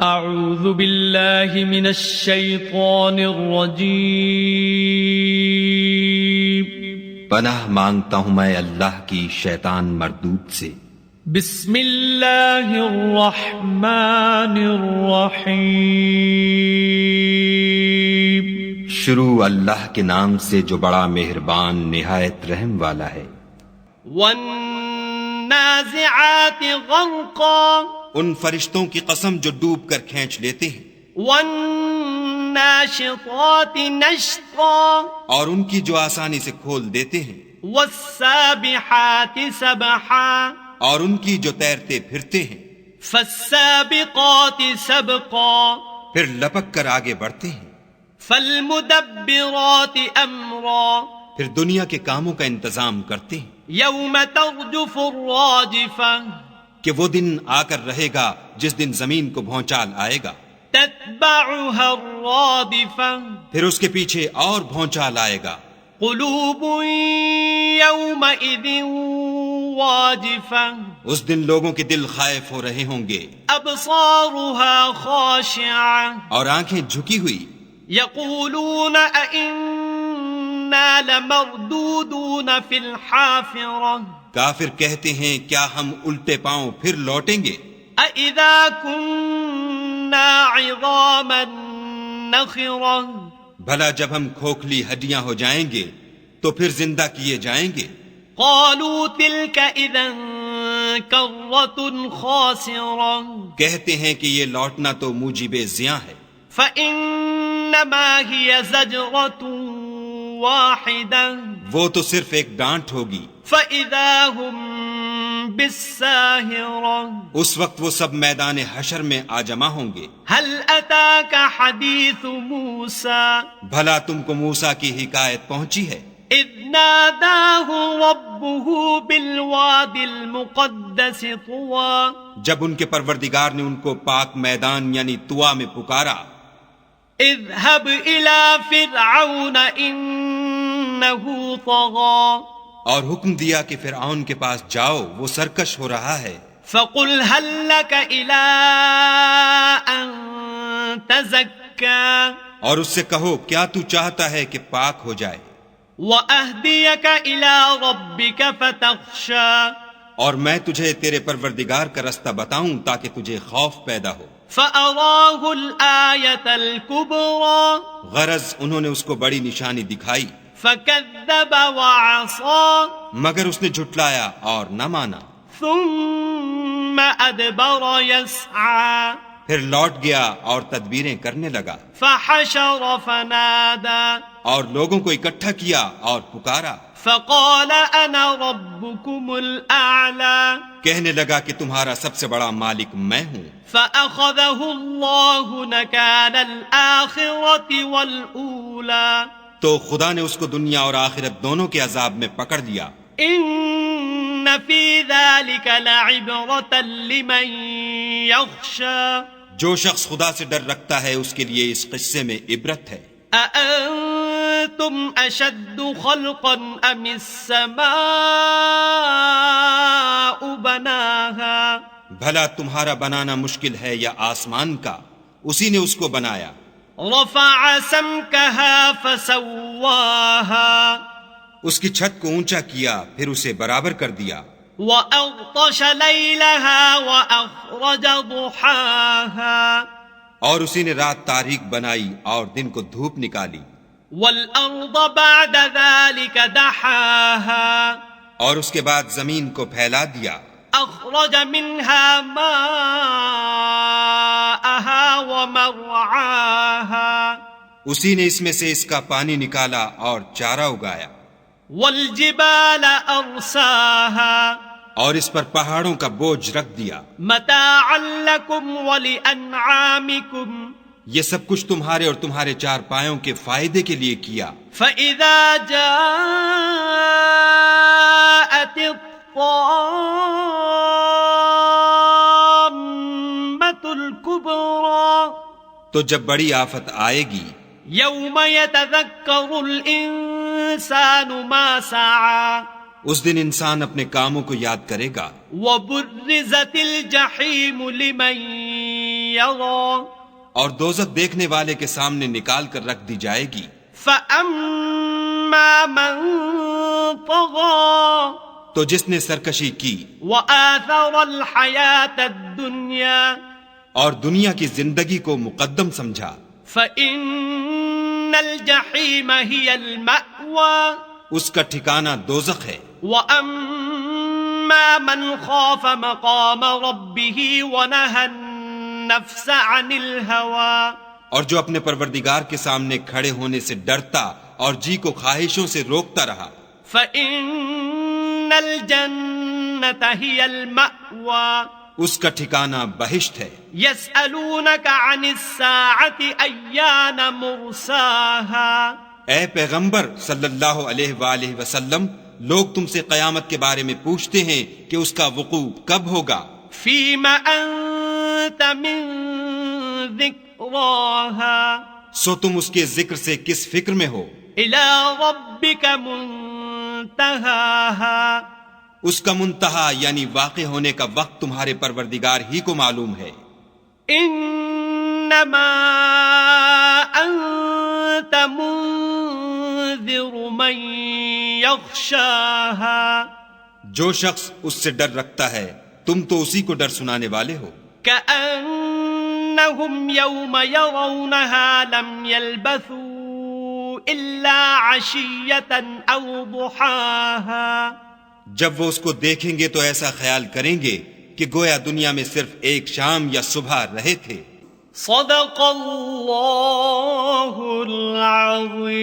اعوذ باللہ من الشیطان الرجیم، پناہ مانگتا ہوں میں اللہ کی شیطان مردود سے۔ بسم اللہ الرحمن الرحیم، شروع اللہ کے نام سے جو بڑا مہربان نہایت رحم والا ہے۔ والنازعات غرقا، ان فرشتوں کی قسم جو ڈوب کر کھینچ لیتے ہیں۔ والناشطات نشطا، اور ان کی جو آسانی سے کھول دیتے ہیں۔ والسابحات سبحا، اور ان کی جو تیرتے پھرتے ہیں۔ فالسابقات سبقا، پھر لپک کر آگے بڑھتے ہیں۔ فالمدبرات امرا، پھر دنیا کے کاموں کا انتظام کرتے ہیں۔ یوم ترجف الراجفہ، کہ وہ دن آ کر رہے گا جس دن زمین کو بھونچال آئے گا۔ تتبعها الرادفہ، پھر اس کے پیچھے اور بھونچال آئے گا۔ قلوب یومئذ واجفہ، اس دن لوگوں کے دل خائف ہو رہے ہوں گے۔ ابصارها خاشعہ، اور آنکھیں جھکی ہوئی۔ یقولون ائنا لمردودون فی الحافرہ، کافر کہتے ہیں کیا ہم الٹے پاؤں پھر لوٹیں گے؟ اذا کننا عظاما نخرہ، بھلا جب ہم کھوکھلی ہڈیاں ہو جائیں گے تو پھر زندہ کیے جائیں گے۔ قالوا تلک اذا کرۃ خاسرہ، کہتے ہیں کہ یہ لوٹنا تو موجب زیاں ہے۔ فانما ہی زجرۃ واحدہ، وہ تو صرف ایک ڈانٹ ہوگی۔ فاذا هم بالساہرہ، اس وقت وہ سب میدان حشر میں آ جمع ہوں گے۔ هل اتاک حدیث موسیٰ، بھلا تم کو موسیٰ کی حکایت پہنچی ہے؟ اذ ناداہ ربہ بالواد المقدس طویٰ، جب ان کے پروردگار نے ان کو پاک میدان یعنی طوا میں پکارا۔ اذهب الى فرعون انہ طغیٰ، اور حکم دیا کہ فرعون کے پاس جاؤ وہ سرکش ہو رہا ہے۔ فقل هل لك الى ان تزکا، اور اس سے کہو کیا تو چاہتا ہے کہ پاک ہو جائے؟ واہدیک الى ربک فتخشا، اور میں تجھے تیرے پروردگار کا رستہ بتاؤں تاکہ تجھے خوف پیدا ہو۔ فأراہ الآیۃ الکبریٰ، غرض انہوں نے اس کو بڑی نشانی دکھائی، فکذب وعصیٰ، مگر اس نے جھٹلایا اور نہ مانا۔ ثم ادبر یسعیٰ، پھر لوٹ گیا اور تدبیریں کرنے لگا۔ فحشر فنادی، اور لوگوں کو اکٹھا کیا اور پکارا۔ فقال انا ربکم الاعلی، کہنے لگا کہ تمہارا سب سے بڑا مالک میں ہوں۔ فأخذہ اللہ نکال الآخرۃ والأولی، تو خدا نے اس کو دنیا اور آخرت دونوں کے عذاب میں پکڑ لیا۔ ان فی ذلک لعبرۃ لمن یخشی، جو شخص خدا سے ڈر رکھتا ہے اس کے لیے اس قصے میں عبرت ہے۔ اانتم اشد خلقا ام السماء بناها، بھلا تمہارا بنانا مشکل ہے یا آسمان کا؟ اسی نے اس کو بنایا۔ رفع سمکها فسواها، اس کی چھت کو اونچا کیا پھر اسے برابر کر دیا۔ وأغطش ليلها وأخرج ضحاها، اور اسی نے رات تاریک بنائی اور دن کو دھوپ نکالی۔ والأرض بعد ذلك دحاها، اور اس کے بعد زمین کو پھیلا دیا۔ أخرج منها ماءها ومرعاها، اسی نے اس میں سے اس کا پانی نکالا اور چارہ اگایا۔ والجبال أرساها، اور اس پر پہاڑوں کا بوجھ رکھ دیا۔ متاعا لكم ولأنعامكم، یہ سب کچھ تمہارے اور تمہارے چار پایوں کے فائدے کے لیے کیا۔ فإذا جاءت الطامة الكبرى، تو جب بڑی آفت آئے گی، یوم یتذکر الانسان ما سعی، اس دن انسان اپنے کاموں کو یاد کرے گا۔ وبرزت الجحیم لمن يرى اور دوزخ دیکھنے والے کے سامنے نکال کر رکھ دی جائے گی. فَأَمَّا مَن طَغَى تو جس نے سرکشی کی وَآثَرَ الْحَيَاةَ الدُّنْيَا اور دنیا کی زندگی کو مقدم سمجھا فَإِنَّ الْجَحِيمَ هِيَ الْمَأْوَى اس کا ٹھکانہ دوزخ ہے. وَأَمَّا مَنْ خَافَ مَقَامَ رَبِّهِ وَنَهَى النَّفْسَ عَنِ الْهَوَى اور جو اپنے پروردگار کے سامنے کھڑے ہونے سے ڈرتا اور جی کو خواہشوں سے روکتا رہا فَإِنَّ الْجَنَّةَ هِيَ الْمَأْوَى اس کا ٹھکانہ بہشت ہے. يَسْأَلُونَكَ عَنِ السَّاعَةِ أَيَّانَ مُرْسَاهَا اے پیغمبر صلی اللہ علیہ وآلہ وسلم، لوگ تم سے قیامت کے بارے میں پوچھتے ہیں کہ اس کا وقوع کب ہوگا. فِيمَ أَنْتَ مِنْ ذِكْرَاهَا سو تم اس کے ذکر سے کس فکر میں ہو. إِلَى رَبِّكَ مُنْتَهَاهَا اس کا منتہا یعنی واقع ہونے کا وقت تمہارے پروردگار ہی کو معلوم ہے. انما انت منذر من یخشاها جو شخص اس سے ڈر رکھتا ہے تم تو اسی کو ڈر سنانے والے ہو. كأنهم يوم يرونها لم يلبثوا إلا عشية أو ضحاها جب وہ اس کو دیکھیں گے تو ایسا خیال کریں گے کہ گویا دنیا میں صرف ایک شام یا صبح رہے تھے. صدق اللہ العظیم.